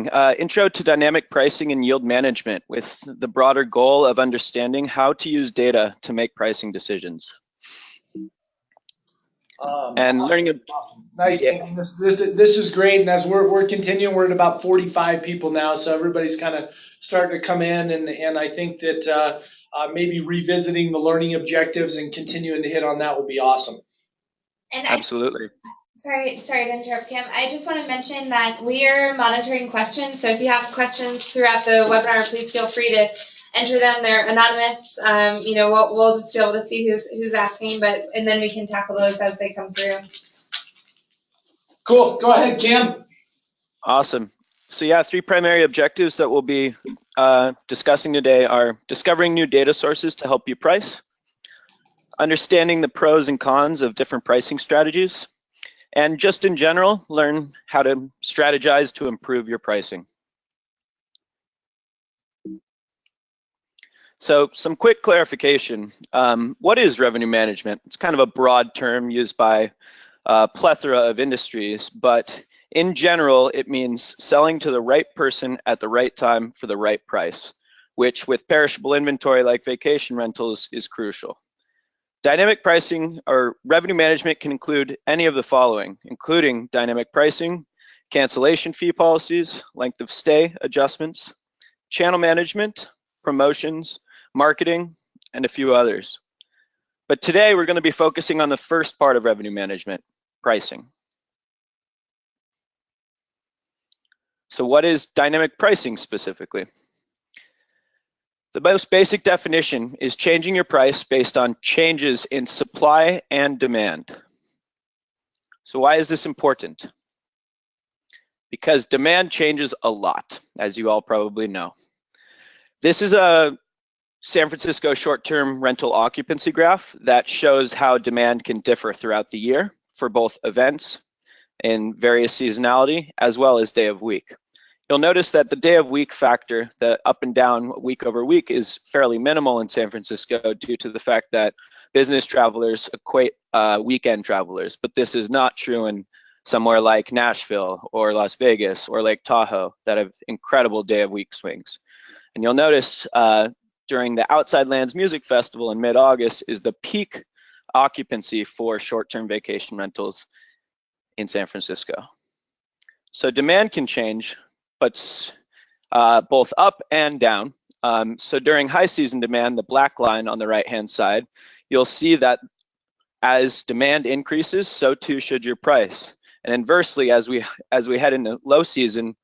morning. Intro to dynamic pricing and yield management with the broader goal of understanding how to use data to make pricing decisions. And awesome. learning. Awesome. Nice. Yeah. This is great. And as we're continuing, we're at about 45 people now. So everybody's kind of starting to come in. And I think that maybe revisiting the learning objectives and continuing to hit on that will be awesome. And absolutely. Sorry to interrupt, Kim. I just want to mention that we are monitoring questions. So if you have questions throughout the webinar, please feel free to enter them. They're anonymous. We'll just be able to see who's asking, and then we can tackle those as they come through. Cool. Go ahead, Kim. Awesome. So yeah, 3 primary objectives that we'll be discussing today are discovering new data sources to help you price, understanding the pros and cons of different pricing strategies, and just in general, learn how to strategize to improve your pricing. So some quick clarification. What is revenue management? It's kind of a broad term used by a plethora of industries, but in general, it means selling to the right person at the right time for the right price, which with perishable inventory like vacation rentals is crucial. Dynamic pricing or revenue management can include any of the following, including dynamic pricing, cancellation fee policies, length of stay adjustments, channel management, promotions, marketing, and a few others. But today we're going to be focusing on the first part of revenue management, pricing. So what is dynamic pricing specifically? The most basic definition is changing your price based on changes in supply and demand. So why is this important? Because demand changes a lot, as you all probably know. This is a San Francisco short-term rental occupancy graph that shows how demand can differ throughout the year for both events in various seasonality as well as day of week. You'll notice that the day of week factor, the up and down week over week, is fairly minimal in San Francisco due to the fact that business travelers equate weekend travelers, but this is not true in somewhere like Nashville or Las Vegas or Lake Tahoe that have incredible day of week swings. And you'll notice during the Outside Lands Music Festival in mid-August is the peak occupancy for short-term vacation rentals in San Francisco. So demand can change, but both up and down. So during high season demand, the black line on the right-hand side, you'll see that as demand increases, so too should your price. And inversely, as we head into low season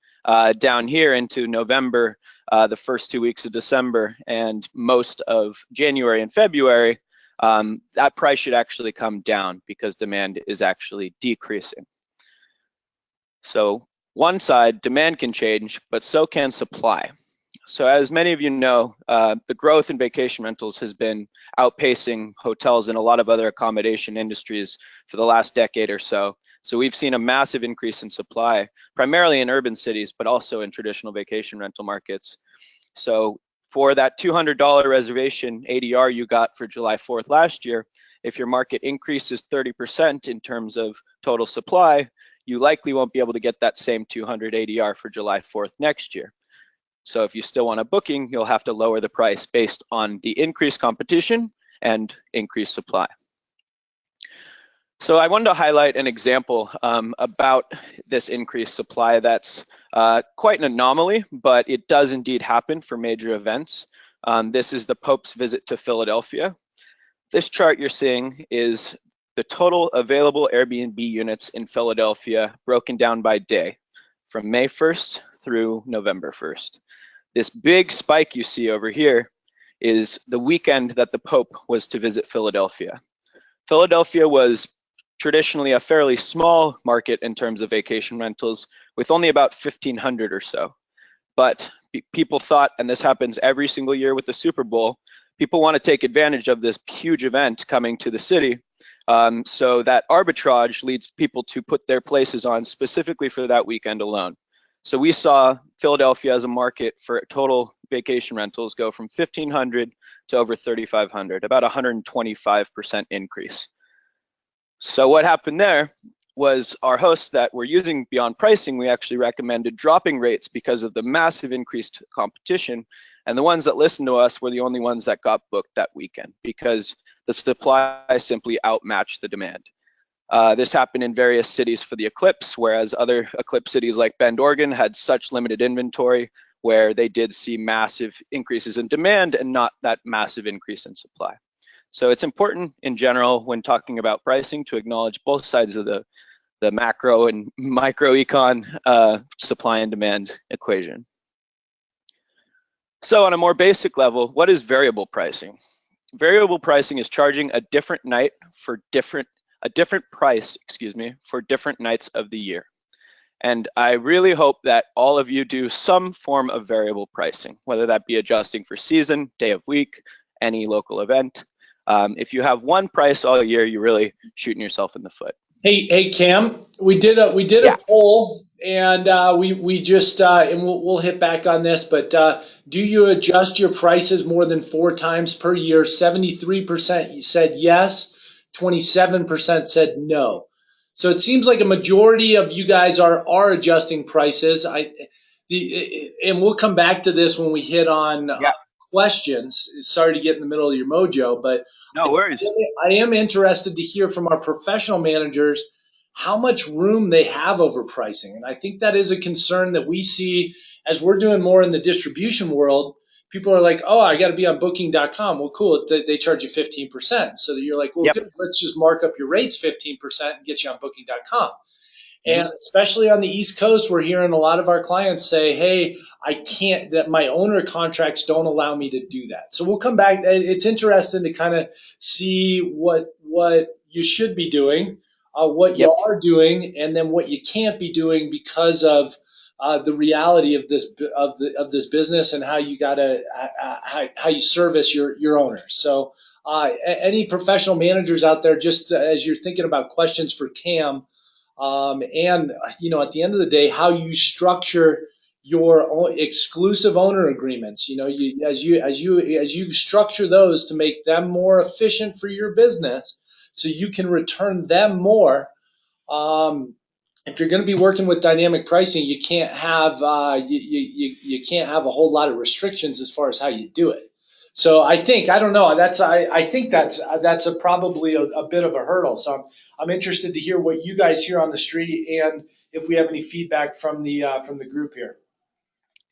down here into November, the first 2 weeks of December, and most of January and February, that price should actually come down because demand is actually decreasing. So one side, demand can change, but so can supply. So as many of you know, the growth in vacation rentals has been outpacing hotels and a lot of other accommodation industries for the last decade or so. So we've seen a massive increase in supply, primarily in urban cities, but also in traditional vacation rental markets. So for that $200 reservation ADR you got for July 4th last year, if your market increases 30% in terms of total supply, you likely won't be able to get that same 200 ADR for July 4th next year. So if you still want a booking, you'll have to lower the price based on the increased competition and increased supply. So I wanted to highlight an example about this increased supply that's quite an anomaly, but it does indeed happen for major events. This is the Pope's visit to Philadelphia. This chart you're seeing is the total available Airbnb units in Philadelphia broken down by day from May 1st through November 1st. This big spike you see over here is the weekend that the Pope was to visit Philadelphia. Philadelphia was traditionally a fairly small market in terms of vacation rentals with only about 1,500 or so. But people thought, and this happens every single year with the Super Bowl, people want to take advantage of this huge event coming to the city. So that arbitrage leads people to put their places on specifically for that weekend alone. So we saw Philadelphia as a market for total vacation rentals go from 1,500 to over 3,500, about 125% increase. So what happened there was our hosts that were using Beyond Pricing, we actually recommended dropping rates because of the massive increased competition. And the ones that listened to us were the only ones that got booked that weekend because the supply simply outmatched the demand. This happened in various cities for the eclipse, whereas other eclipse cities like Bend, Oregon had such limited inventory where they did see massive increases in demand and not that massive increase in supply. So it's important in general when talking about pricing to acknowledge both sides of the macro and micro econ supply and demand equation. So on a more basic level, what is variable pricing? Variable pricing is charging a different night for a different price, for different nights of the year. And I really hope that all of you do some form of variable pricing, whether that be adjusting for season, day of week, any local event. If you have one price all year, you're really shooting yourself in the foot. Hey, Cam, we did a poll, and we just and we'll hit back on this, but do you adjust your prices more than 4 times per year? 73% said yes, 27% said no. So it seems like a majority of you guys are adjusting prices. And we'll come back to this when we hit on questions. Sorry to get in the middle of your mojo, but no worries. I am interested to hear from our professional managers how much room they have over pricing. And I think that is a concern that we see as we're doing more in the distribution world. People are like, oh, I got to be on booking.com. Well, cool. They charge you 15%. So that you're like, well, good, let's just mark up your rates 15% and get you on booking.com. And especially on the East Coast, we're hearing a lot of our clients say, hey, I can't, that my owner contracts don't allow me to do that. So we'll come back. It's interesting to kind of see what you should be doing, what you are doing, and then what you can't be doing because of the reality of this business and how you gotta how you service your owners. So any professional managers out there, just as you're thinking about questions for Cam, and at the end of the day, how you structure your own exclusive owner agreements. As you structure those to make them more efficient for your business, so you can return them more. If you're going to be working with dynamic pricing, you can't have you can't have a whole lot of restrictions as far as how you do it. So I think I think that's probably a bit of a hurdle. So I'm interested to hear what you guys hear on the street and if we have any feedback from the group here.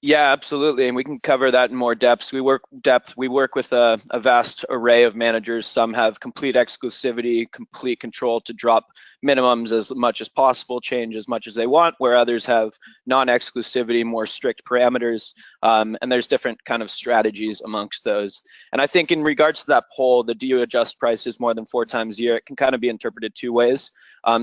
Yeah, absolutely, and we can cover that in more depth. We work with a vast array of managers. Some have complete exclusivity, complete control to drop minimums as much as possible, change as much as they want, where others have non-exclusivity, more strict parameters, and there's different kind of strategies amongst those. And I think in regards to that poll, the do you adjust prices more than 4 times a year, it can kind of be interpreted 2 ways.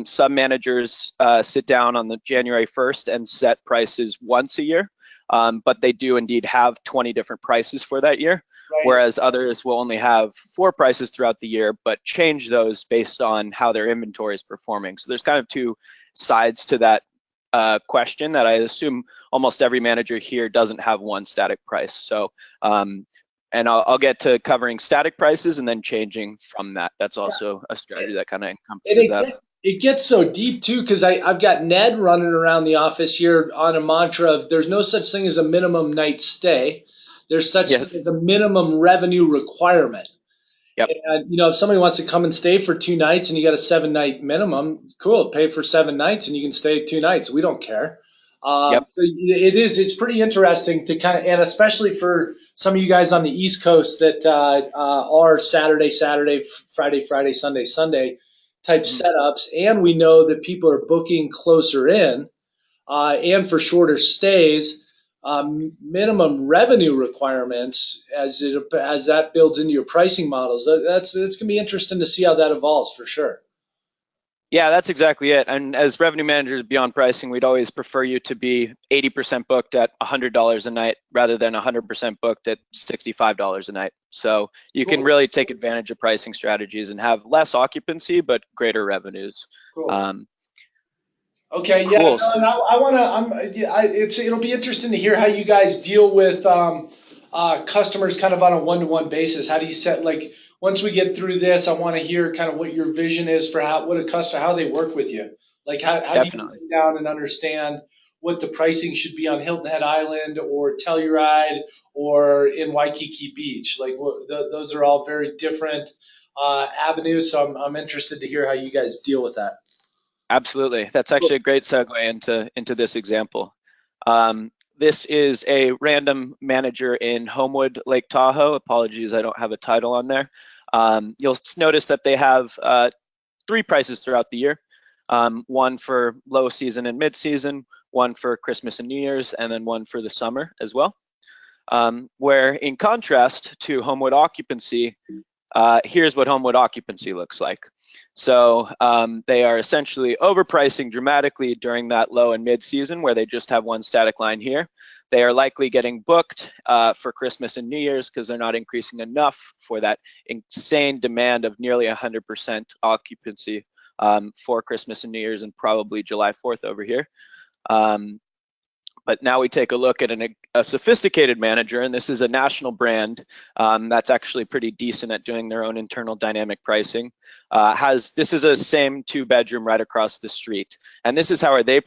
Some managers sit down on the January 1st and set prices once a year. But they do indeed have 20 different prices for that year, whereas others will only have 4 prices throughout the year, but change those based on how their inventory is performing. So there's kind of 2 sides to that question that I assume almost every manager here doesn't have one static price. So, and I'll get to covering static prices and then changing from that. That's also a strategy that kind of encompasses that. It gets so deep too, because I've got Ned running around the office here on a mantra of there's no such thing as a minimum night stay. There's such thing as a minimum revenue requirement. Yep. And if somebody wants to come and stay for 2 nights and you got a 7-night minimum, cool, pay for 7 nights and you can stay 2 nights. We don't care. So it's pretty interesting to kind of, and especially for some of you guys on the East Coast that are Saturday, Friday, Sunday type setups, and we know that people are booking closer in and for shorter stays. Minimum revenue requirements as that builds into your pricing models. It's going to be interesting to see how that evolves for sure. Yeah, that's exactly it. And as revenue managers beyond pricing, we'd always prefer you to be 80% booked at $100 a night rather than 100% booked at $65 a night. So you can really take advantage of pricing strategies and have less occupancy but greater revenues. Cool. Okay, yeah, cool. I want to. It'll be interesting to hear how you guys deal with customers kind of on a one-to-one basis. How do you set, like, once we get through this, I want to hear kind of what your vision is for how they work with you. Like how do you Definitely. sit down and understand what the pricing should be on Hilton Head Island or Telluride or in Waikiki Beach? Like those are all very different avenues. So I'm interested to hear how you guys deal with that. Absolutely. That's actually a great segue into this example. This is a random manager in Homewood, Lake Tahoe. Apologies, I don't have a title on there. You'll notice that they have three prices throughout the year. One for low season and mid season, one for Christmas and New Year's, and then one for the summer as well. Where in contrast to Homewood occupancy, here's what Homewood occupancy looks like. So they are essentially overpricing dramatically during that low and mid season where they just have one static line here. They are likely getting booked for Christmas and New Year's because they're not increasing enough for that insane demand of nearly 100% occupancy for Christmas and New Year's and probably July 4th over here. But now we take a look at a sophisticated manager, and this is a national brand that's actually pretty decent at doing their own internal dynamic pricing. This is a same 2-bedroom right across the street, and this is how they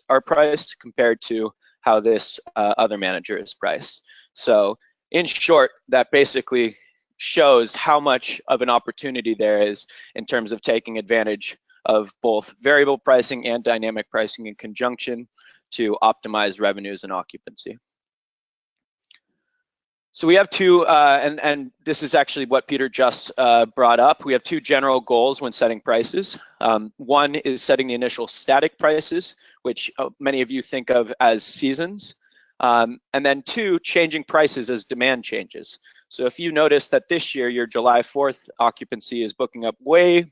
are priced compared to how this other manager is priced. So in short, that basically shows how much of an opportunity there is in terms of taking advantage of both variable pricing and dynamic pricing in conjunction to optimize revenues and occupancy. So we have two, and this is actually what Peter just brought up. We have two general goals when setting prices. One is setting the initial static prices, which many of you think of as seasons. And then two, changing prices as demand changes. So if you notice that this year your July 4th occupancy is booking up way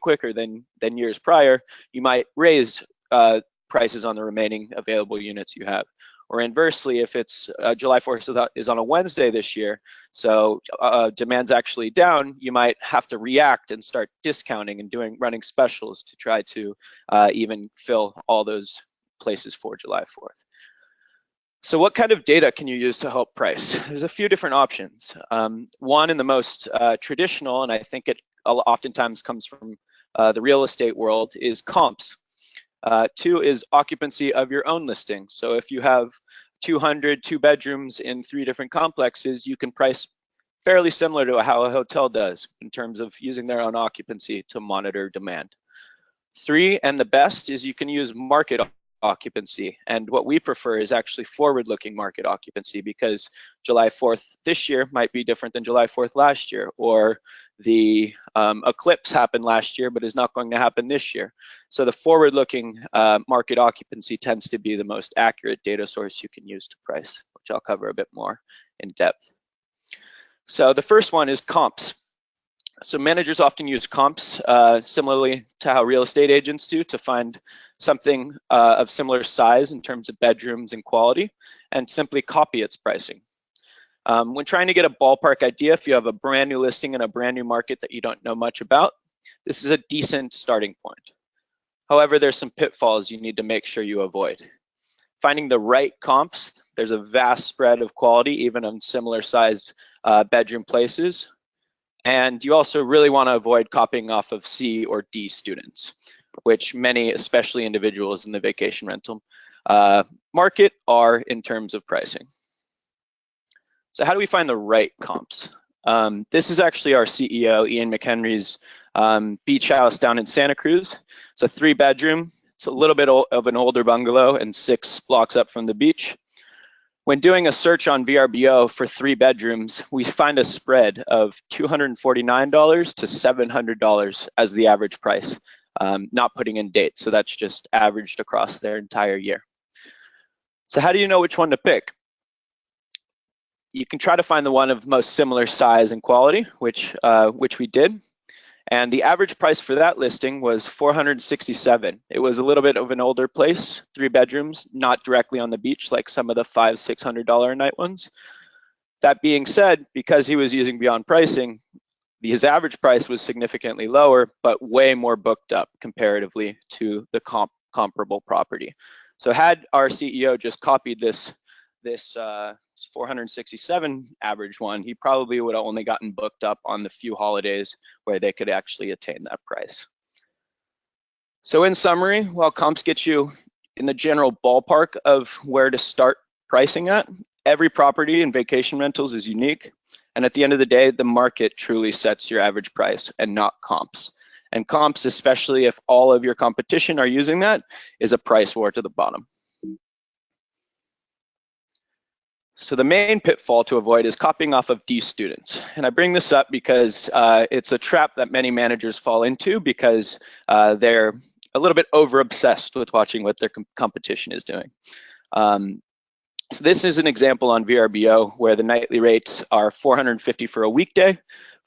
quicker than years prior, you might raise prices on the remaining available units you have. Or inversely, if it's July 4th is on a Wednesday this year, so demand's actually down, you might have to react and start discounting and running specials to try to even fill all those places for July 4th. So what kind of data can you use to help price? There's a few different options. One, and the most traditional, and I think it oftentimes comes from the real estate world, is comps. Two is occupancy of your own listing. So if you have 200 2-bedrooms in 3 different complexes, you can price fairly similar to how a hotel does in terms of using their own occupancy to monitor demand. 3, and the best, is you can use market occupancy. And what we prefer is actually forward-looking market occupancy, because July 4th this year might be different than July 4th last year, or the eclipse happened last year but is not going to happen this year. So the forward-looking market occupancy tends to be the most accurate data source you can use to price, which I'll cover a bit more in depth. So the first one is comps. So managers often use comps similarly to how real estate agents do, to find something of similar size in terms of bedrooms and quality, and simply copy its pricing. When trying to get a ballpark idea, if you have a brand new listing in a brand new market that you don't know much about, this is a decent starting point. However, there's some pitfalls you need to make sure you avoid. Finding the right comps, there's a vast spread of quality, even on similar sized bedroom places. And you also really want to avoid copying off of C or D students, which many, especially individuals in the vacation rental market, are in terms of pricing. So how do we find the right comps? This is actually our CEO, Ian McHenry's beach house down in Santa Cruz. It's a 3-bedroom. It's a little bit of an older bungalow and 6 blocks up from the beach. When doing a search on VRBO for 3 bedrooms, we find a spread of $249 to $700 as the average price, not putting in dates. So that's just averaged across their entire year. So how do you know which one to pick? You can try to find the one of most similar size and quality, which we did. And the average price for that listing was $467. It was a little bit of an older place, 3 bedrooms, not directly on the beach like some of the $500-600 a night ones. That being said, because he was using Beyond Pricing, his average price was significantly lower, but way more booked up comparatively to the comparable property. So had our CEO just copied this 467 average one, he probably would have only gotten booked up on the few holidays where they could actually attain that price. So in summary, while comps get you in the general ballpark of where to start pricing at, every property in vacation rentals is unique. And at the end of the day, the market truly sets your average price and not comps. And comps, especially if all of your competition are using that, is a price war to the bottom. So the main pitfall to avoid is copying off of D students. And I bring this up because it's a trap that many managers fall into because they're a little bit over obsessed with watching what their competition is doing. So this is an example on VRBO where the nightly rates are $450 for a weekday,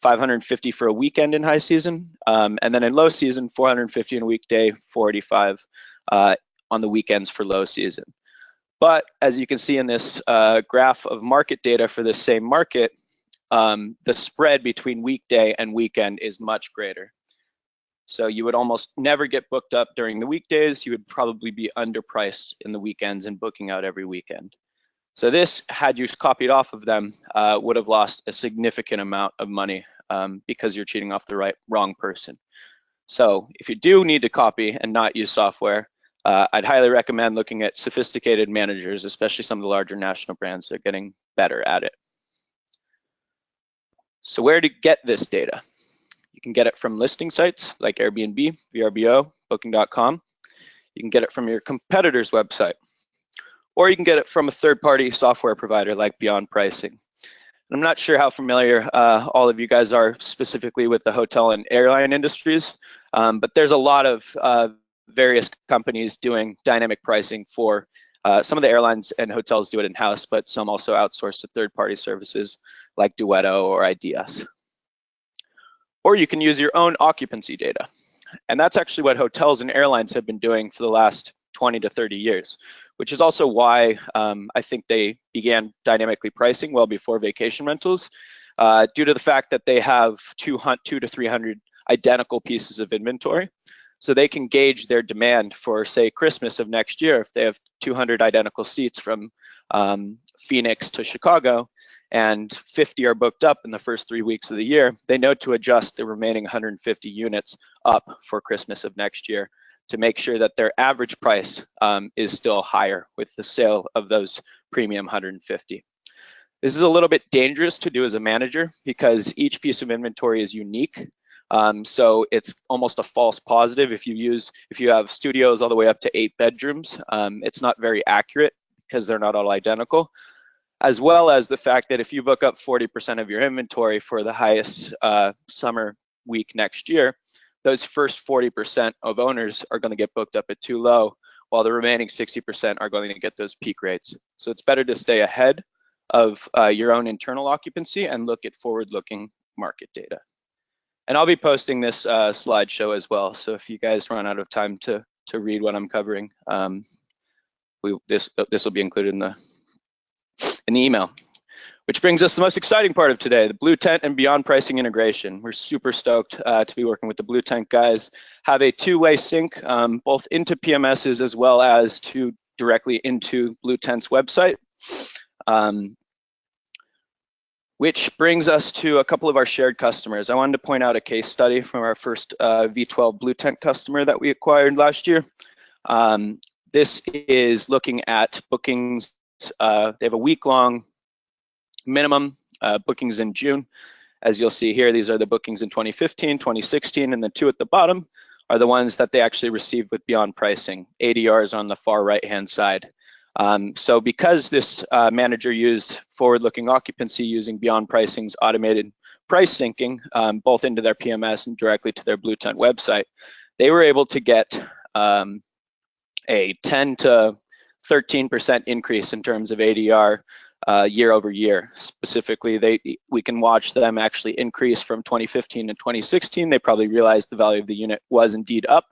$550 for a weekend in high season, and then in low season, $450 in a weekday, $485 on the weekends for low season. But as you can see in this graph of market data for this same market, the spread between weekday and weekend is much greater. So you would almost never get booked up during the weekdays. You would probably be underpriced in the weekends and booking out every weekend. So this, had you copied off of them, would have lost a significant amount of money because you're cheating off the wrong person. So if you do need to copy and not use software, I'd highly recommend looking at sophisticated managers, especially some of the larger national brands. They're getting better at it. So where to get this data? You can get it from listing sites like Airbnb, VRBO, Booking.com. You can get it from your competitor's website, or you can get it from a third-party software provider like Beyond Pricing. I'm not sure how familiar all of you guys are specifically with the hotel and airline industries, but there's a lot of various companies doing dynamic pricing for some of the airlines and hotels do it in-house, but some also outsource to third-party services like Duetto or IDS. Or you can use your own occupancy data. And that's actually what hotels and airlines have been doing for the last 20 to 30 years, which is also why I think they began dynamically pricing well before vacation rentals, due to the fact that they have 200 to 300 identical pieces of inventory. So they can gauge their demand for, say, Christmas of next year. If they have 200 identical seats from Phoenix to Chicago and 50 are booked up in the first 3 weeks of the year, they know to adjust the remaining 150 units up for Christmas of next year to make sure that their average price is still higher with the sale of those premium 150. This is a little bit dangerous to do as a manager because each piece of inventory is unique. So it's almost a false positive if you have studios all the way up to 8 bedrooms. It's not very accurate because they're not all identical, as well as the fact that if you book up 40% of your inventory for the highest summer week next year, those first 40% of owners are going to get booked up at too low, while the remaining 60% are going to get those peak rates. So it's better to stay ahead of your own internal occupancy and look at forward-looking market data. And I'll be posting this slideshow as well. So if you guys run out of time to read what I'm covering, this will be included in the email. Which brings us to the most exciting part of today, the Bluetent and Beyond Pricing integration. We're super stoked to be working with the Bluetent guys. Have a two-way sync, both into PMSs as well as directly into Bluetent's website. Which brings us to a couple of our shared customers. I wanted to point out a case study from our first V12 Bluetent customer that we acquired last year. This is looking at bookings. They have a week-long minimum bookings in June. As you'll see here, these are the bookings in 2015, 2016, and the two at the bottom are the ones that they actually received with Beyond Pricing. ADRs on the far right-hand side. So because this manager used forward-looking occupancy using Beyond Pricing's automated price syncing, both into their PMS and directly to their Bluetent website, they were able to get a 10 to 13% increase in terms of ADR year over year. Specifically, we can watch them actually increase from 2015 to 2016. They probably realized the value of the unit was indeed up.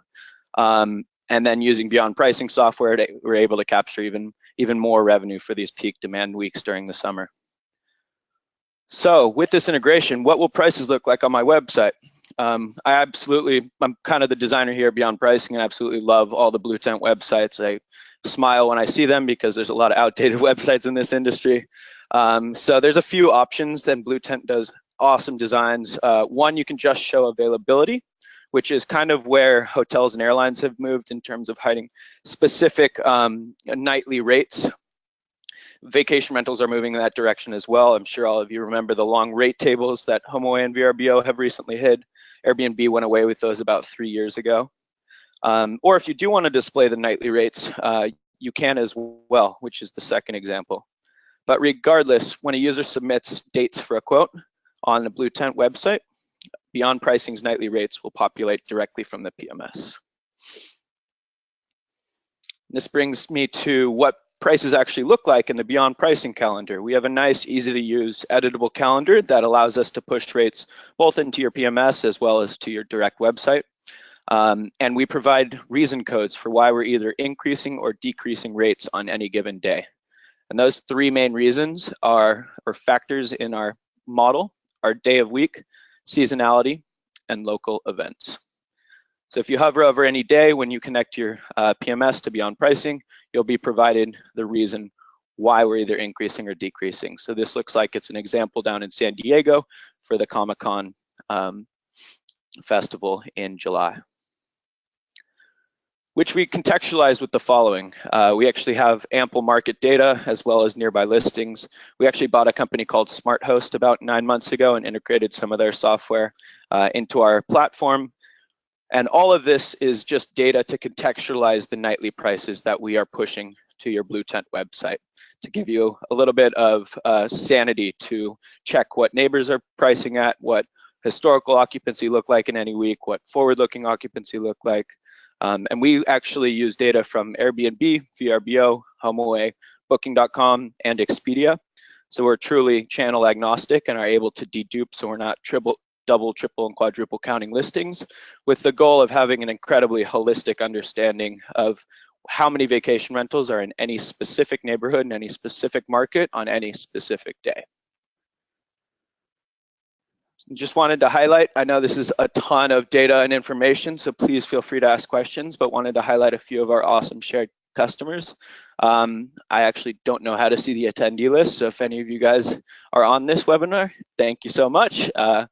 And then using Beyond Pricing software, they were able to capture even more revenue for these peak demand weeks during the summer. So with this integration, what will prices look like on my website? I'm kind of the designer here at Beyond Pricing and absolutely love all the Bluetent websites. I smile when I see them because there's a lot of outdated websites in this industry. So there's a few options, and Bluetent does awesome designs. One, you can just show availability, which is kind of where hotels and airlines have moved in terms of hiding specific nightly rates. Vacation rentals are moving in that direction as well. I'm sure all of you remember the long rate tables that HomeAway and VRBO have recently hid. Airbnb went away with those about 3 years ago. Or if you do want to display the nightly rates, you can as well, which is the second example. But regardless, when a user submits dates for a quote on the Bluetent website, Beyond Pricing's nightly rates will populate directly from the PMS. This brings me to what prices actually look like in the Beyond Pricing calendar. We have a nice, easy to use, editable calendar that allows us to push rates both into your PMS as well as to your direct website. And we provide reason codes for why we're either increasing or decreasing rates on any given day. And those three main reasons are, or factors in our model, are day of week, seasonality, and local events. So if you hover over any day when you connect your PMS to Beyond Pricing, you'll be provided the reason why we're either increasing or decreasing. So this looks like it's an example down in San Diego for the Comic-Con festival in July, which we contextualize with the following. We actually have ample market data as well as nearby listings. We actually bought a company called SmartHost about 9 months ago and integrated some of their software into our platform. And all of this is just data to contextualize the nightly prices that we are pushing to your Bluetent website to give you a little bit of sanity to check what neighbors are pricing at, what historical occupancy look like in any week, what forward-looking occupancy look like. And we actually use data from Airbnb, VRBO, HomeAway, Booking.com, and Expedia. So we're truly channel agnostic and are able to dedupe, so we're not double, triple, and quadruple counting listings, with the goal of having an incredibly holistic understanding of how many vacation rentals are in any specific neighborhood, in any specific market, on any specific day. Just wanted to highlight, I know this is a ton of data and information, so please feel free to ask questions, but wanted to highlight a few of our awesome shared customers. I actually don't know how to see the attendee list, so if any of you guys are on this webinar, thank you so much.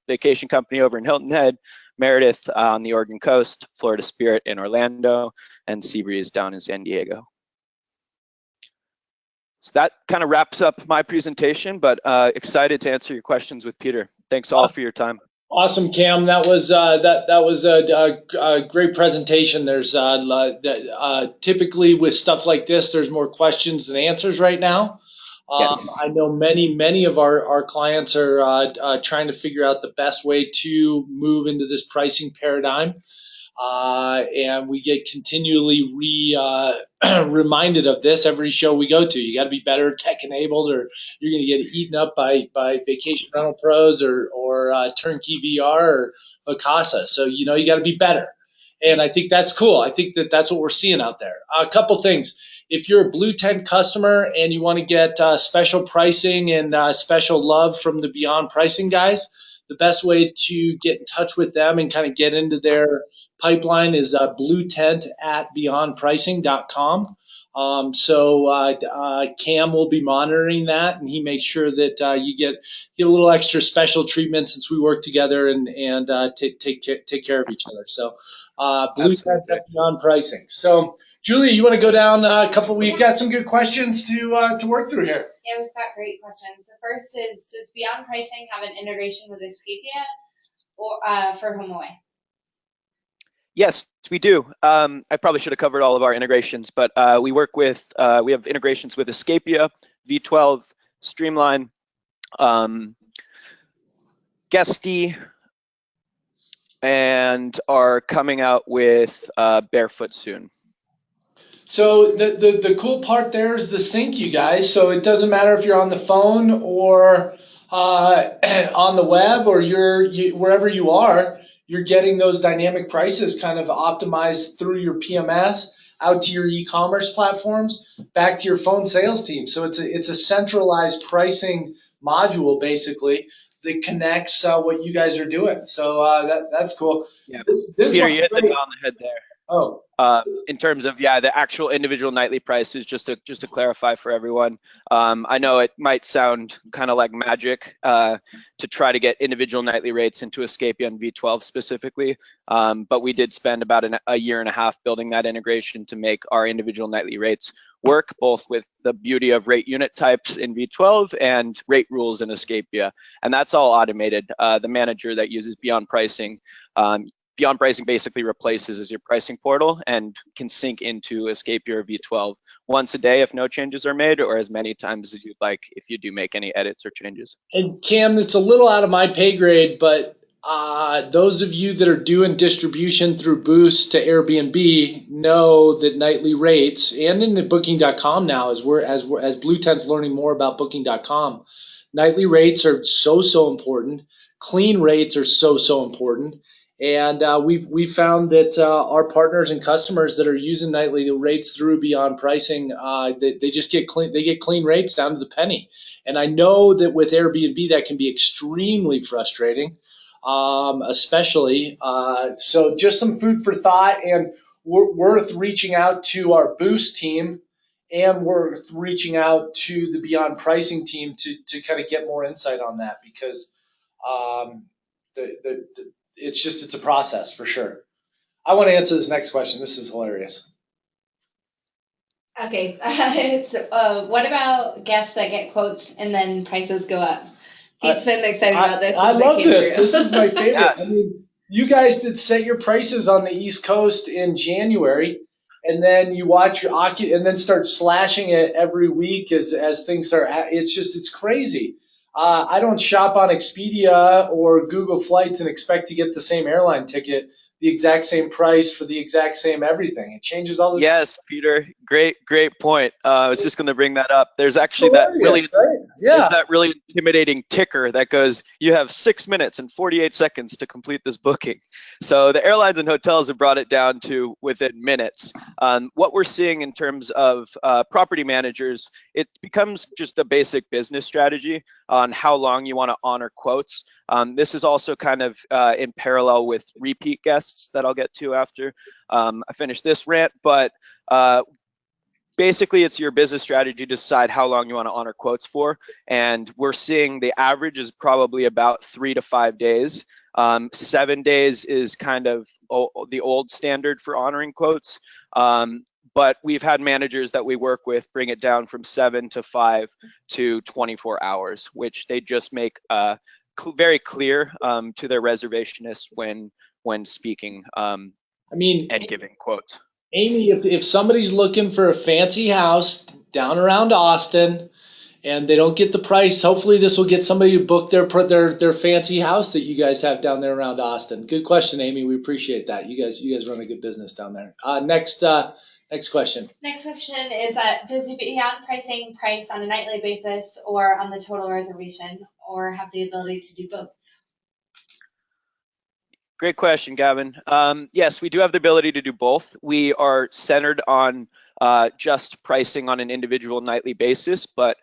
Vacation company over in Hilton Head, Meredith on the Oregon coast, Florida Spirit in Orlando, and Seabreeze down in San Diego. So that kind of wraps up my presentation, but excited to answer your questions with Peter. Thanks all for your time. Awesome, Cam. That was a great presentation. There's typically with stuff like this, there's more questions than answers right now. Yes. I know many of our clients are trying to figure out the best way to move into this pricing paradigm. And we get continually reminded of this every show we go to. You got to be better tech enabled, or you're going to get eaten up by vacation rental pros or turnkey VR or Vacasa. So you got to be better, and I think that's cool. I think that's what we're seeing out there. A couple things. If you're a Bluetent customer and you want to get special pricing and special love from the Beyond Pricing guys, the best way to get in touch with them and kind of get into their pipeline is bluetent@beyondpricing.com. So Cam will be monitoring that, and he makes sure that you get a little extra special treatment since we work together and take care of each other. So Bluetent@Beyond Pricing. So Julia, you want to go down a couple? We've got some good questions to work through here. Yeah, we've got great questions. The first is, does Beyond Pricing have an integration with Escapia or for HomeAway? Yes, we do. I probably should have covered all of our integrations, but we work with, we have integrations with Escapia, V12, Streamline, Guesty, and are coming out with Barefoot soon. So the cool part there is the sync, you guys. So it doesn't matter if you're on the phone or on the web or wherever you are, you're getting those dynamic prices kind of optimized through your PMS out to your e-commerce platforms, back to your phone sales team. So it's a centralized pricing module basically that connects what you guys are doing. So that's cool. Yeah. This Peter, one's you hit the great. nail on the head there. Oh, In terms of, yeah, the actual individual nightly prices, just to clarify for everyone. I know it might sound kind of like magic to try to get individual nightly rates into Escapia and V12 specifically, but we did spend about a year and a half building that integration to make our individual nightly rates work, both with the beauty of rate unit types in V12 and rate rules in Escapia. And that's all automated. The manager that uses Beyond Pricing, Beyond Pricing basically replaces as your pricing portal and can sync into Escapia or V12 once a day if no changes are made, or as many times as you'd like if you do make any edits or changes. and Cam, it's a little out of my pay grade, but those of you that are doing distribution through Boost to Airbnb know that nightly rates, and in the Booking.com now, as Bluetent's learning more about Booking.com, nightly rates are so important. Clean rates are so important. And we've found that our partners and customers that are using nightly rates through Beyond Pricing, they just get clean rates down to the penny. And I know that with Airbnb that can be extremely frustrating, especially. So just some food for thought, and worth reaching out to our Boost team, and worth reaching out to the Beyond Pricing team to kind of get more insight on that, because the it's a process for sure. I want to answer this next question. This is hilarious. Okay, it's what about guests that get quotes and then prices go up? Pete's been excited about this. I love this. Through. This is my favorite. Yeah. I mean, you guys did set your prices on the East Coast in January, and then you watch your and then start slashing it every week as things start. It's crazy. I don't shop on Expedia or Google Flights and expect to get the same airline ticket, the exact same price for the exact same everything. It changes all the time. Yes, Peter, great point. I was just going to bring that up. There's actually Right? Yeah. there's that really intimidating ticker that goes, you have 6 minutes and 48 seconds to complete this booking. So the airlines and hotels have brought it down to within minutes. What we're seeing in terms of property managers, it becomes just a basic business strategy on how long you want to honor quotes. This is also kind of in parallel with repeat guests that I'll get to after I finish this rant, but basically it's your business strategy to decide how long you want to honor quotes for, and we're seeing the average is probably about 3 to 5 days. 7 days is kind of the old standard for honoring quotes, but we've had managers that we work with bring it down from 7 to 5 to 24 hours, which they just make very clear to their reservationists when speaking and giving quotes. Amy, if somebody's looking for a fancy house down around Austin and they don't get the price, hopefully this will get somebody to book their fancy house that you guys have down there around Austin. Good question, Amy. We appreciate that. You guys run a good business down there. Next question. Next question is, does Beyond Pricing price on a nightly basis or on the total reservation, or have the ability to do both? Great question, Gavin. Yes, we do have the ability to do both. We are centered on just pricing on an individual nightly basis, but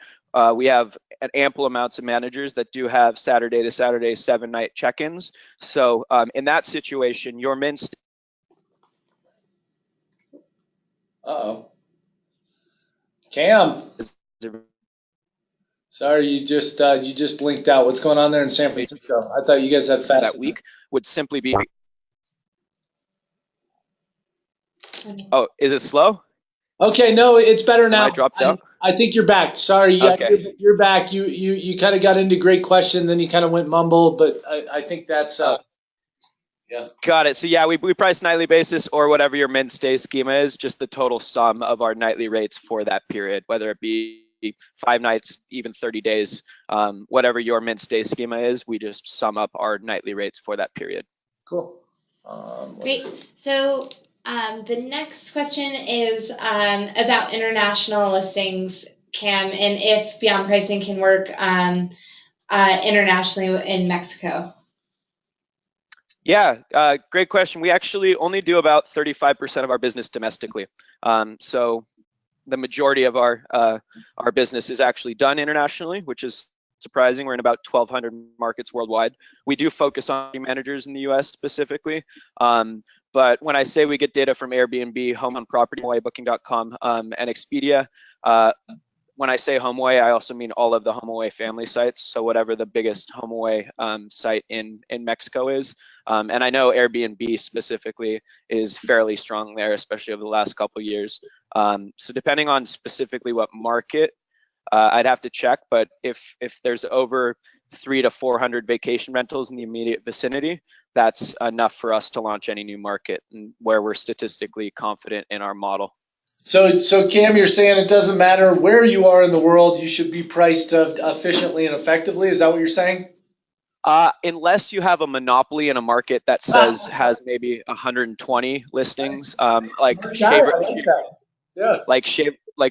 we have an ample amounts of managers that do have Saturday to Saturday 7-night check-ins. So in that situation, your min. Uh-oh. Cam. Sorry, you just blinked out. What's going on there in San Francisco? I thought you guys had fast that week would simply be. Oh, is it slow? Okay, no, it's better now. I dropped out. I think you're back. Sorry, Okay. You're back. You kind of got into great question, then you kind of went mumbled, but I think that's yeah. Got it. So yeah, we price nightly basis or whatever your min stay schema is, just the total sum of our nightly rates for that period, whether it be 5 nights, even 30 days, whatever your min stay schema is, we just sum up our nightly rates for that period. Cool. Great. So the next question is about international listings, Cam, and if Beyond Pricing can work internationally in Mexico. Yeah, great question. We actually only do about 35% of our business domestically. So the majority of our business is actually done internationally, which is surprising. We're in about 1,200 markets worldwide. We do focus on managers in the U.S. specifically, But when I say we get data from Airbnb, Home on Property, HawaiiBooking.com, and Expedia, when I say HomeAway, I also mean all of the HomeAway family sites. So whatever the biggest HomeAway site in Mexico is. And I know Airbnb specifically is fairly strong there, especially over the last couple of years. So depending on specifically what market, I'd have to check. But if there's over 300 to 400 vacation rentals in the immediate vicinity, that's enough for us to launch any new market and where we're statistically confident in our model. So Cam, you're saying it doesn't matter where you are in the world, you should be priced efficiently and effectively. Is that what you're saying? Unless you have a monopoly in a market that has maybe 120 listings, like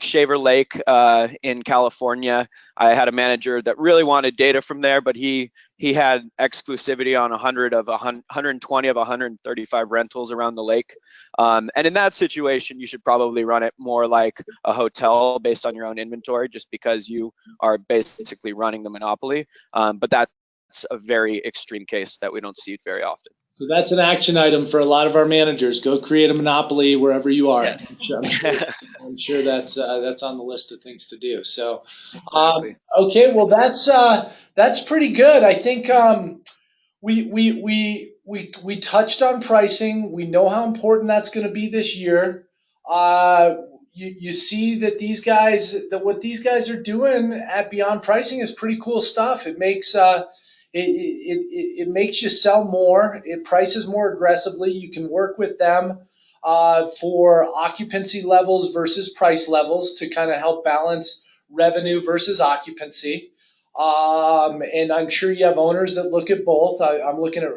Shaver Lake in California. I had a manager that really wanted data from there, but he had exclusivity on 120 of 135 rentals around the lake. And in that situation, you should probably run it more like a hotel based on your own inventory, just because you are basically running the monopoly. But that's a very extreme case that we don't see very often. So that's an action item for a lot of our managers. Go create a monopoly wherever you are. Yes. I'm sure that's on the list of things to do. So, Exactly. Okay, well that's pretty good. I think we touched on pricing. We know how important that's going to be this year. You see that what these guys are doing at Beyond Pricing is pretty cool stuff. It makes it makes you sell more. It prices more aggressively. You can work with them for occupancy levels versus price levels to kind of help balance revenue versus occupancy. And I'm sure you have owners that look at both. I'm looking at,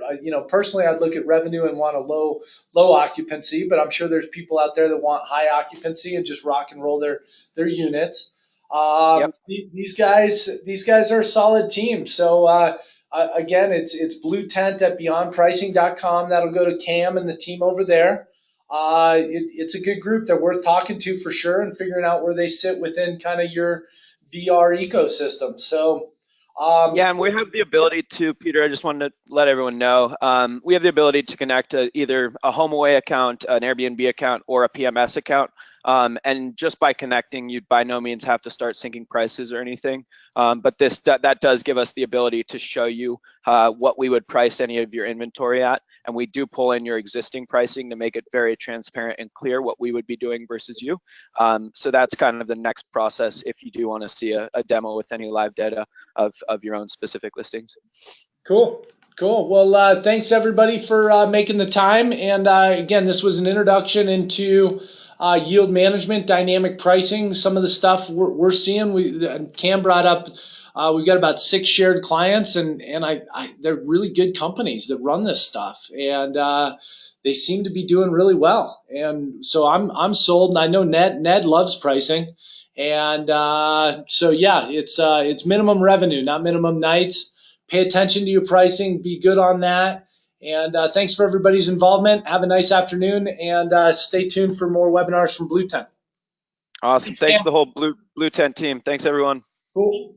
personally, I'd look at revenue and want a low occupancy, but I'm sure there's people out there that want high occupancy and just rock and roll their units. Yep. These guys are a solid team. So, again, it's Bluetent at beyondpricing.com. That'll go to Cam and the team over there. It's a good group. They're worth talking to for sure and figuring out where they sit within kind of your VR ecosystem. So, yeah, and we have the ability to, Peter, I just wanted to let everyone know, we have the ability to connect to either a HomeAway account, an Airbnb account, or a PMS account. And just by connecting, you'd by no means have to start syncing prices or anything. But that does give us the ability to show you what we would price any of your inventory at. And we do pull in your existing pricing to make it very transparent and clear what we would be doing versus you. So that's kind of the next process if you do want to see a demo with any live data of your own specific listings. Cool. Well, thanks everybody for making the time. And again, this was an introduction into yield management, dynamic pricing, some of the stuff we're seeing. Cam brought up, we've got about 6 shared clients, and they're really good companies that run this stuff, and they seem to be doing really well. And so I'm sold, and I know Ned loves pricing, and so yeah, it's minimum revenue, not minimum nights. Pay attention to your pricing, be good on that. And thanks for everybody's involvement. Have a nice afternoon, and stay tuned for more webinars from Bluetent. Awesome. Thanks to the whole Bluetent team. Thanks, everyone. Cool.